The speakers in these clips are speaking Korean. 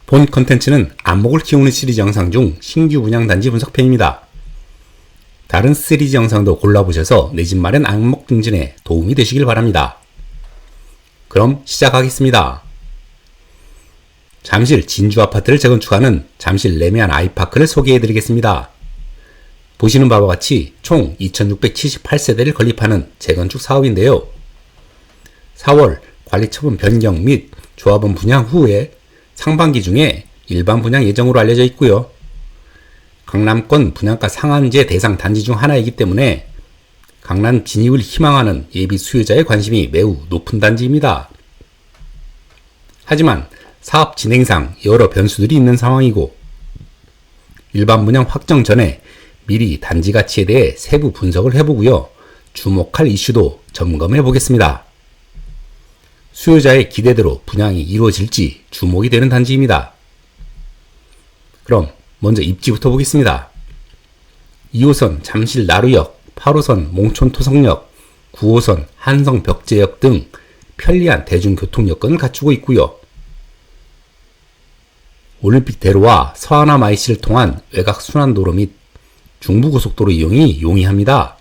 본 컨텐츠는 안목을 키우는 시리즈 영상 중 신규 분양단지 분석편입니다. 다른 시리즈 영상도 골라보셔서 내 집 마련 안목 증진에 도움이 되시길 바랍니다. 그럼 시작하겠습니다. 잠실 진주 아파트를 재건축하는 잠실 레미안 아이파크를 소개해드리겠습니다. 보시는 바와 같이 총 2678세대를 건립하는 재건축 사업인데요. 4월 관리처분 변경 및 조합원 분양 후에 상반기 중에 일반 분양 예정으로 알려져 있고요. 강남권 분양가 상한제 대상 단지 중 하나이기 때문에 강남 진입을 희망하는 예비 수요자의 관심이 매우 높은 단지입니다. 하지만 사업 진행상 여러 변수들이 있는 상황이고 일반 분양 확정 전에 미리 단지 가치에 대해 세부 분석을 해보고요. 주목할 이슈도 점검해 보겠습니다. 수요자의 기대대로 분양이 이루어질지 주목이 되는 단지입니다. 그럼 먼저 입지부터 보겠습니다. 2호선 잠실 나루역, 8호선 몽촌토성역, 9호선 한성벽제역 등 편리한 대중교통 여건을 갖추고 있고요. 올림픽대로와 서하남 IC를 통한 외곽순환도로 및 중부고속도로 이용이 용이합니다.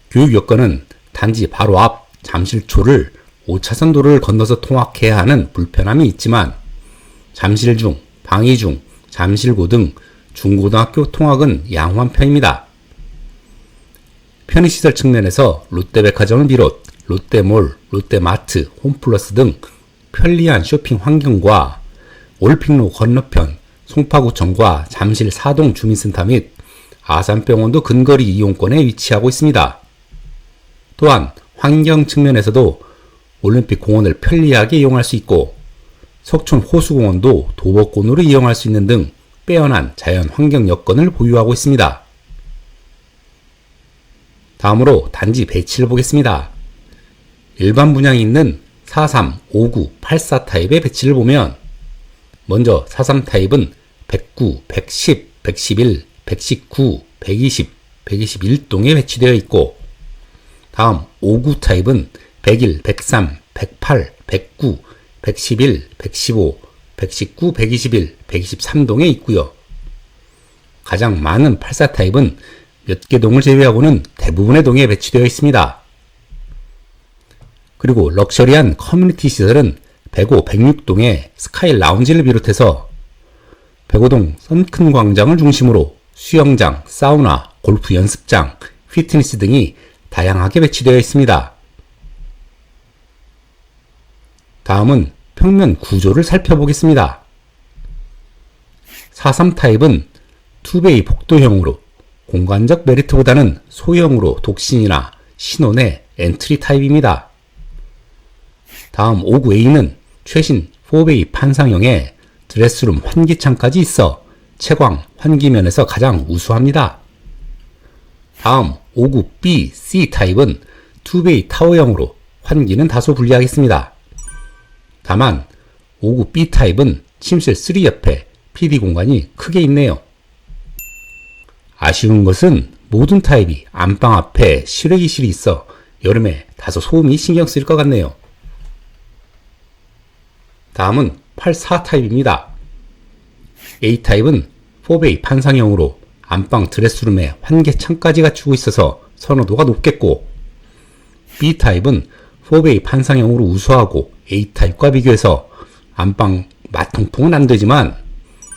교육 여건은 단지 바로 앞 잠실초를 5차선 도로를 건너서 통학해야 하는 불편함이 있지만 잠실중, 방이중, 잠실고 등 중고등학교 통학은 양호한 편입니다. 편의시설 측면에서 롯데백화점을 비롯 롯데몰, 롯데마트, 홈플러스 등 편리한 쇼핑 환경과 올림픽로 건너편 송파구청과 잠실 사동 주민센터 및 아산병원도 근거리 이용권에 위치하고 있습니다. 또한 환경 측면에서도 올림픽 공원을 편리하게 이용할 수 있고 석촌 호수공원도 도보권으로 이용할 수 있는 등 빼어난 자연 환경 여건을 보유하고 있습니다. 다음으로 단지 배치를 보겠습니다. 일반 분양이 있는 43, 59, 84 타입의 배치를 보면 먼저 43 타입은 109, 110, 111, 119, 120, 121동에 배치되어 있고 다음 59 타입은 101, 103, 108, 109, 111, 115, 119, 121, 123동에 있고요. 가장 많은 84 타입은 몇 개 동을 제외하고는 대부분의 동에 배치되어 있습니다. 그리고 럭셔리한 커뮤니티 시설은 105, 106동에 스카이 라운지를 비롯해서 105동 선큰 광장을 중심으로 수영장, 사우나, 골프 연습장, 피트니스 등이 다양하게 배치되어 있습니다. 다음은 평면 구조를 살펴보겠습니다. 43 타입은 투베이 복도형으로 공간적 메리트보다는 소형으로 독신이나 신혼의 엔트리 타입입니다. 다음 59A는 최신 4베이 판상형에 드레스룸 환기창까지 있어 채광, 환기면에서 가장 우수합니다. 다음 59B, C 타입은 2베이 타워형으로 환기는 다소 불리하겠습니다. 다만 59B 타입은 침실 3 옆에 PD 공간이 크게 있네요. 아쉬운 것은 모든 타입이 안방 앞에 실외기실이 있어 여름에 다소 소음이 신경 쓰일 것 같네요. 다음은 84 타입입니다. A 타입은 4베이 판상형으로 안방 드레스룸에 환기창까지 갖추고 있어서 선호도가 높겠고 B 타입은 4베이 판상형으로 우수하고 A 타입과 비교해서 안방 마통풍은 안되지만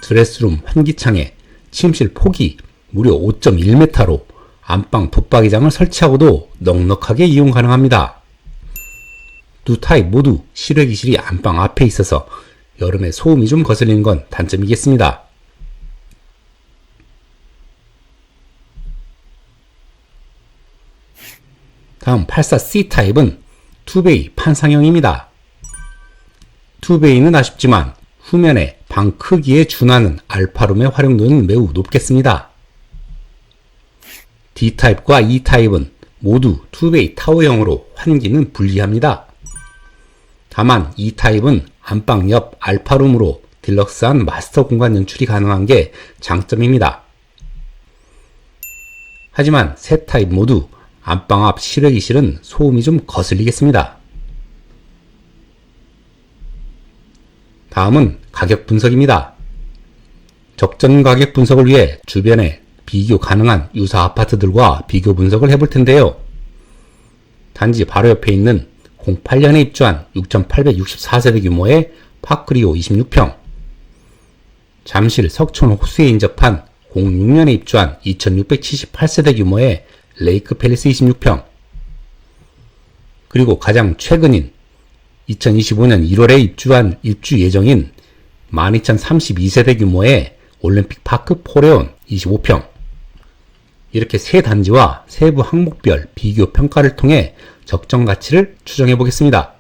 드레스룸 환기창에 침실 폭이 무려 5.1m로 안방 붙박이장을 설치하고도 넉넉하게 이용 가능합니다. 두 타입 모두 실외기실이 안방 앞에 있어서 여름에 소음이 좀 거슬리는 건 단점이겠습니다. 다음 84C 타입은 2베이 판상형입니다. 2베이는 아쉽지만 후면에 방 크기에 준하는 알파룸의 활용도는 매우 높겠습니다. D타입과 E타입은 모두 2베이 타워형으로 환기는 불리합니다. 다만 E타입은 안방 옆 알파룸으로 딜럭스한 마스터 공간 연출이 가능한 게 장점입니다. 하지만 세 타입 모두 안방 앞 실외기실은 소음이 좀 거슬리겠습니다. 다음은 가격 분석입니다. 적정 가격 분석을 위해 주변에 비교 가능한 유사 아파트들과 비교 분석을 해볼 텐데요. 단지 바로 옆에 있는 08년에 입주한 6,864세대 규모의 파크리오 26평, 잠실 석촌 호수에 인접한 06년에 입주한 2,678세대 규모의 레이크 팰리스 26평, 그리고 가장 최근인 2025년 1월에 입주 예정인 12,032세대 규모의 올림픽 파크 포레온 25평, 이렇게 세 단지와 세부 항목별 비교 평가를 통해 적정 가치를 추정해 보겠습니다.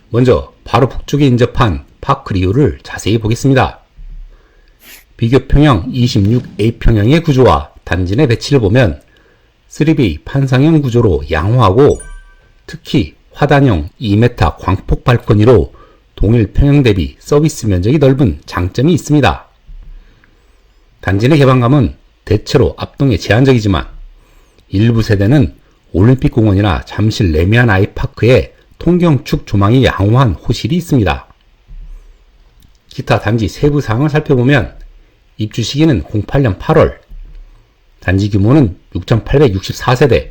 먼저 바로 북쪽에 인접한 파크리오를 자세히 보겠습니다. 비교 평형 26A평형의 구조와 단지 내 배치를 보면 3B 판상형 구조로 양호하고, 특히 화단형 2m 광폭 발코니로 동일 평형 대비 서비스 면적이 넓은 장점이 있습니다. 단지 내 개방감은 대체로 압동에 제한적이지만 일부 세대는 올림픽 공원이나 잠실 레미안 아이파크에 통경축 조망이 양호한 호실이 있습니다. 기타 단지 세부 사항을 살펴보면 입주 시기는 08년 8월, 단지 규모는 6,864세대,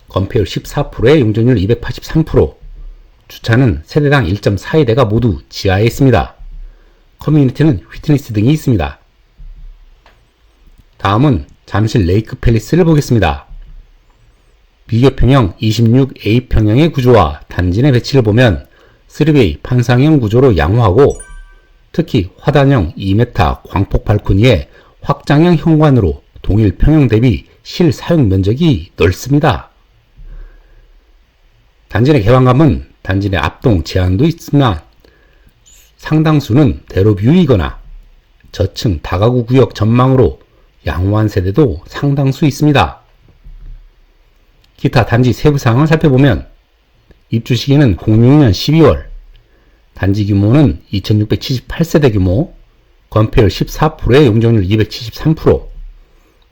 건폐율 14%에 용적률 283%, 주차는 세대당 1.42대가 모두 지하에 있습니다. 커뮤니티는 휘트니스 등이 있습니다. 다음은 잠실 레이크 팰리스를 보겠습니다. 비교평형 26A평형의 구조와 단지 내 배치를 보면 3bay 판상형 구조로 양호하고, 특히 화단형 2m 광폭 발코니에 확장형 현관으로 동일 평형 대비 실사용 면적이 넓습니다. 단지 내 개방감은 단지 내 압동 제한도 있으나 상당수는 대로뷰이거나 저층 다가구 구역 전망으로 양호한 세대도 상당수 있습니다. 기타 단지 세부 사항을 살펴보면 입주 시기는 06년 12월, 단지 규모는 2,678세대 규모, 건폐율 14%에 용적률 273%,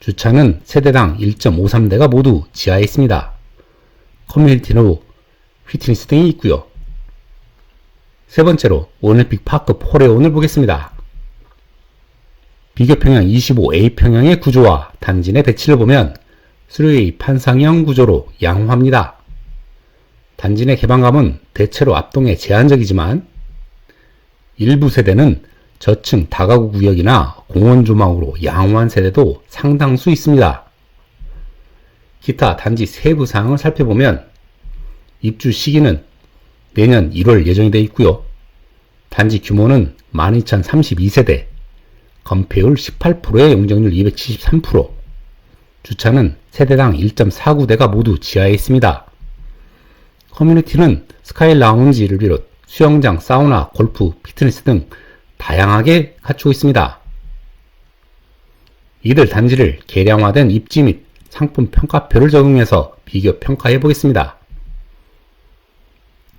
주차는 세대당 1.53대가 모두 지하에 있습니다. 커뮤니티로 휘트니스 등이 있고요. 세 번째로 올림픽 파크 포레온을 보겠습니다. 비교평형 25A평형의 구조와 단지 내 배치를 보면 3A 판상형 구조로 양호합니다. 단지 내 개방감은 대체로 압동에 제한적이지만 일부 세대는 저층 다가구 구역이나 공원 조망으로 양호한 세대도 상당수 있습니다. 기타 단지 세부 사항을 살펴보면 입주 시기는 내년 1월 예정이 되어 있고요. 단지 규모는 12,032세대, 건폐율 18%에 용적률 273%, 주차는 세대당 1.49대가 모두 지하에 있습니다. 커뮤니티는 스카이 라운지를 비롯 수영장, 사우나, 골프, 피트니스 등 다양하게 갖추고 있습니다. 이들 단지를 개량화된 입지 및 상품 평가표를 적용해서 비교 평가해 보겠습니다.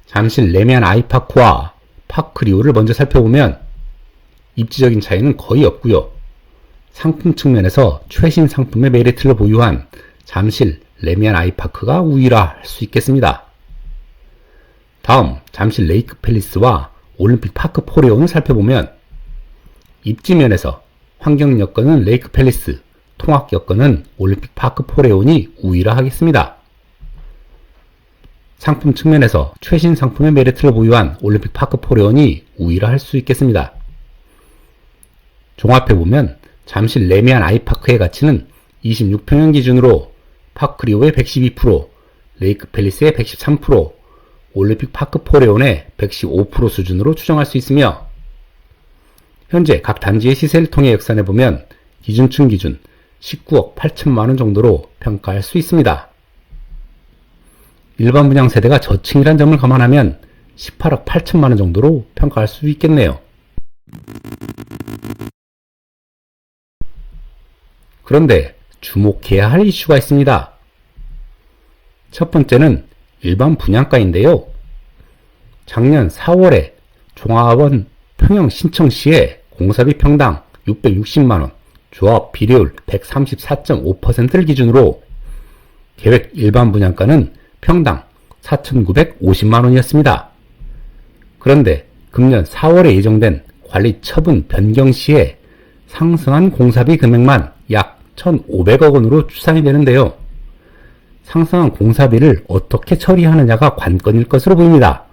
잠실 레미안 아이파크와 파크리오를 먼저 살펴보면 입지적인 차이는 거의 없고요. 상품 측면에서 최신 상품의 메리트를 보유한 잠실 레미안 아이파크가 우위라 할 수 있겠습니다. 다음 잠실 레이크 팰리스와 올림픽 파크 포레온을 살펴보면 입지면에서 환경 여건은 레이크 팰리스, 통학 여건은 올림픽 파크 포레온이 우위라 하겠습니다. 상품 측면에서 최신 상품의 메리트를 보유한 올림픽 파크 포레온이 우위라 할 수 있겠습니다. 종합해보면 잠실 레미안 아이파크의 가치는 26평형 기준으로 파크리오의 112%, 레이크 팰리스의 113%, 올림픽 파크 포레온의 115% 수준으로 추정할 수 있으며, 현재 각 단지의 시세를 통해 역산해보면 기준층 기준 19억 8천만원 정도로 평가할 수 있습니다. 일반 분양 세대가 저층이란 점을 감안하면 18억 8천만원 정도로 평가할 수 있겠네요. 그런데 주목해야 할 이슈가 있습니다. 첫 번째는 일반 분양가인데요. 작년 4월에 종합원 평형 신청 시에 공사비 평당 660만원, 조합 비례율 134.5%를 기준으로 계획 일반 분양가는 평당 4,950만원이었습니다. 그런데 금년 4월에 예정된 관리 처분 변경 시에 상승한 공사비 금액만 약 1,500억 원으로 추산이 되는데요. 상승한 공사비를 어떻게 처리하느냐가 관건일 것으로 보입니다.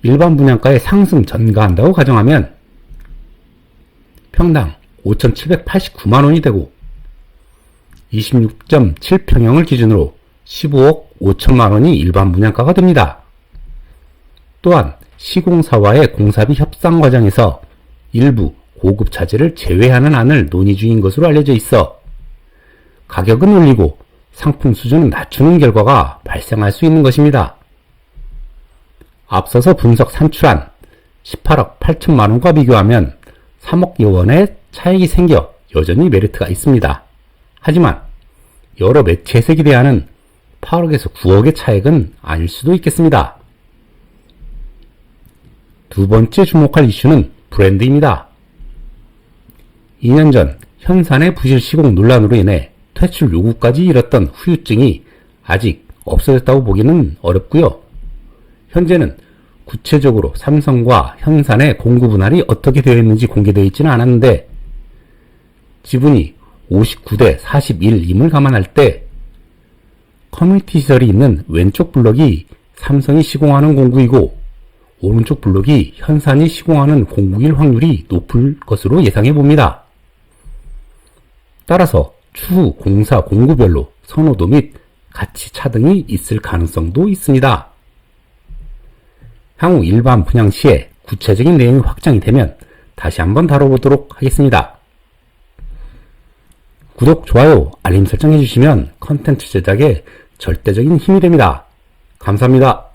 일반 분양가에 상승 전가한다고 가정하면 평당 5,789만 원이 되고 26.7평형을 기준으로 15억 5천만 원이 일반 분양가가 됩니다. 또한 시공사와의 공사비 협상 과정에서 일부 고급 차질을 제외하는 안을 논의 중인 것으로 알려져 있어 가격은 올리고 상품 수준은 낮추는 결과가 발생할 수 있는 것입니다. 앞서서 분석 산출한 18억 8천만 원과 비교하면 3억여 원의 차익이 생겨 여전히 메리트가 있습니다. 하지만 여러 매체에서 기대하는 8억에서 9억의 차익은 아닐 수도 있겠습니다. 두 번째 주목할 이슈는 브랜드입니다. 2년 전 현산의 부실 시공 논란으로 인해 퇴출 요구까지 이뤘던 후유증이 아직 없어졌다고 보기는 어렵고요. 현재는 구체적으로 삼성과 현산의 공구 분할이 어떻게 되어 있는지 공개되어 있지는 않았는데 지분이 59대 41임을 감안할 때 커뮤니티 시설이 있는 왼쪽 블록이 삼성이 시공하는 공구이고 오른쪽 블록이 현산이 시공하는 공구일 확률이 높을 것으로 예상해 봅니다. 따라서 추후 공사 공구별로 선호도 및 가치 차등이 있을 가능성도 있습니다. 향후 일반 분양 시에 구체적인 내용이 확정이 되면 다시 한번 다뤄보도록 하겠습니다. 구독, 좋아요, 알림 설정 해주시면 컨텐츠 제작에 절대적인 힘이 됩니다. 감사합니다.